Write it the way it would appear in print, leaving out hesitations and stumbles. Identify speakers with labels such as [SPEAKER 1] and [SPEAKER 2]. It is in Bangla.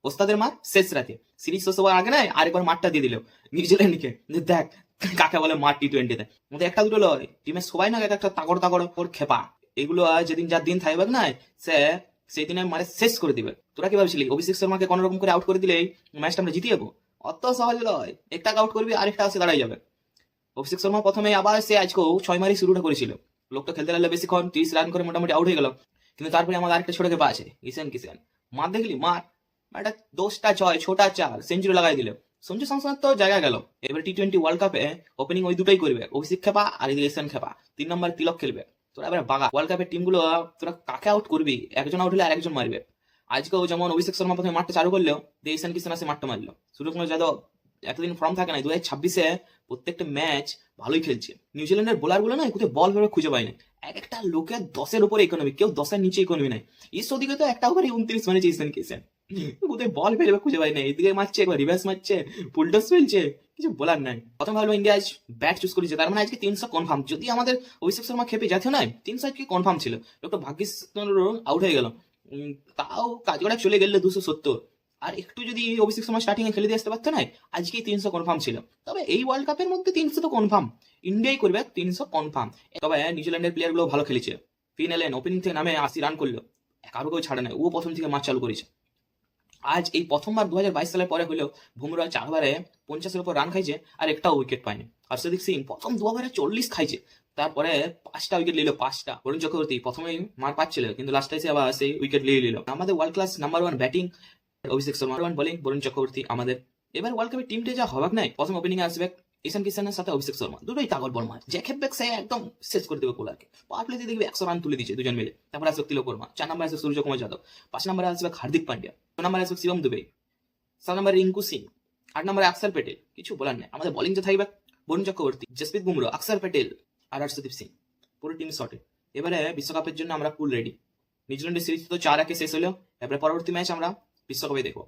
[SPEAKER 1] ওস্তাদের মার শেষ রাতে সিরিজ শেষ হওয়ার আগে না আরেকবার মাঠটা দিয়ে দিল নিউজিল্যান্ডকে, যে দেখ কাকে বলে মাঠ টি-20-তে। আমাদের একটা দুটো লয়, টিমের সবাই না এক একটা তাগড় তাগড় ওর খেপা। এগুলো যেদিন যার দিন থাকবে না সে সেই দিনে মারে শেষ করে দিবে। তোরা কি ভাবছিলি অভিষেক শর্মাকে কোন রকম করে আউট করে দিলে ম্যাচটা আমরা জিতে যাবো? অত সহজ নয়। একটা আউট করবি আরেকটা আসে দাঁড়াই যাবে। অভিষেক শর্মা প্রথমে আবার সে আজকেও 6 মারি শুরুটা করেছিল, লোকটা খেলতে লাগলে বেশিক্ষণ 30 রান করে মোটামুটি আউট হয়ে গেল। কিন্তু তারপরে আমাদের আরেকটা ছোট খেপা আছে ঈশান কিষান, মার দেখলি মার, একটা 10টা 6 6টা 4 সেঞ্চুরি লাগাই দিল। সঞ্জু স্যামসনের তো জায়গা গেল। এবার টি-20 ওয়ার্ল্ড কাপে ওপেনিং ওই দুটোই করবে, অভিষেক খেপা আর এদিকে ঈশান খেপা, 3 নম্বর তিলক খেলবে। তোরা এবার বাগা ওয়ার্ল্ড কাপের টিমগুলো, তোরা কাকে আউট করবি? একজন আউট হলে আরেকজন মারবে। আজকেও যেমন অভিষেক শর্মা প্রথমে মাঠটা চালু করলেও ঈশান কিষান আসে মাঠটা মারলো। সূর্যকুমার যাদব এতদিন ফর্ম থাকে না, 2026-এ প্রত্যেকটা ম্যাচ ভালোই খেলছে। নিউজিল্যান্ডের বোলার গুলো না কোথায় বল ভেবে খুঁজে পায় না। এক একটা লোকের 10-এর উপরে ইকোনমি, কেউ 10-এর নিচে ইকোনমি নাই। ওদিকে তো একটা ওভারে 29 মারেছে ঈশান কিষান, কোথায় বল ফেলবে খুঁজে পায় না। এদিকে মারছে, একবার রিভার্স মারছে, ফুলটস ফেলছে, কিছু বলার নাই। প্রথম ভাবলো ইন্ডিয়া আজ ব্যাট চুজ করেছে, তার মানে আজকে 300 কনফার্ম। যদি আমাদের অভিষেক শর্মা খেপে জাতীয় নয়, 300 আজকে কনফার্ম ছিল। একটা ভাগ্যিস আউট হয়ে গেল, তাও কাজগড়া চলে গেল 270। আর একটু যদি অভিষেক শর্মা স্টার্টিং এ খেলে দিয়ে আসতে পারতো না, আজকেই 300 কনফার্ম ছিল। তবে এই ওয়ার্ল্ড কাপের মধ্যে 300 তো কনফার্ম, ইন্ডিয়াই করবে 300 কনফার্ম। তবে নিউজিল্যান্ডের প্লেয়ার গুলো ভালো খেলেছে। ফিন এলেন ওপেনিং থেকে নামে 80 রান করলো, কারো কেউ ছাড়ে নাই, ও প্রথম থেকে ম্যাচ চালু করেছে। আজ এই প্রথমবার 2022 সালের পরে হলেও বুমরা 4 ওভারে 50-এর উপর রান খাইছে আর একটাও উইকেট পায়নি। হর্ষদীপ সিং প্রথম 2 ওভারে 40 খাইছে, তারপরে 5টা উইকেট নিল, 5টা। বরুণ চক্রবর্তী প্রথমেই মার পাচ্ছিল, কিন্তু লাস্টে এসে আবার সেই উইকেট নিয়ে নিল। আমাদের world class number 1 batting Abhishek Sharma, number 1 bowling Varun Chakraborty আমাদের। এবার ওয়ার্ল্ড কাপের টিমটা যা হবাক নাই, প্রথম ওপেনিং এ আসবে ঈশান কিষানের সাথে অভিষেক শর্মা, দুটোই তাগল বর্মা। যে খেপবে সে একদম শেষ করে দেবে কোলারকে। পাওয়ার প্লেতে দেখবি 100 রান তুলে দিচ্ছে দুজন মিলে। তারপর আসবে তিলক বর্মা, 4 নম্বরে আসবে সূর্যকুমার যাদব, 5 নম্বরে আসবে হার্দিক পান্ডিয়া, 6 নম্বরে আসবে শিবম দুবে, 7 নম্বরে রিঙ্কু সিং, 8 নম্বরে অক্ষর প্যাটেল। কিছু বলার নেই। আমাদের বোলিং যে থাকবে বরুণ চক্রবর্তী, জসপ্রীত বুমরা, অক্ষর প্যাটেল আর হর্ষদীপ সিং, পুরো টিম শটে। এবারে বিশ্বকাপের জন্য আমরা ফুল রেডি। নিউজিল্যান্ডের সিরিজ তো 4-1 শেষ হলো। এবারে পরবর্তী ম্যাচ আমরা বিশ্বকাপে দেখবো।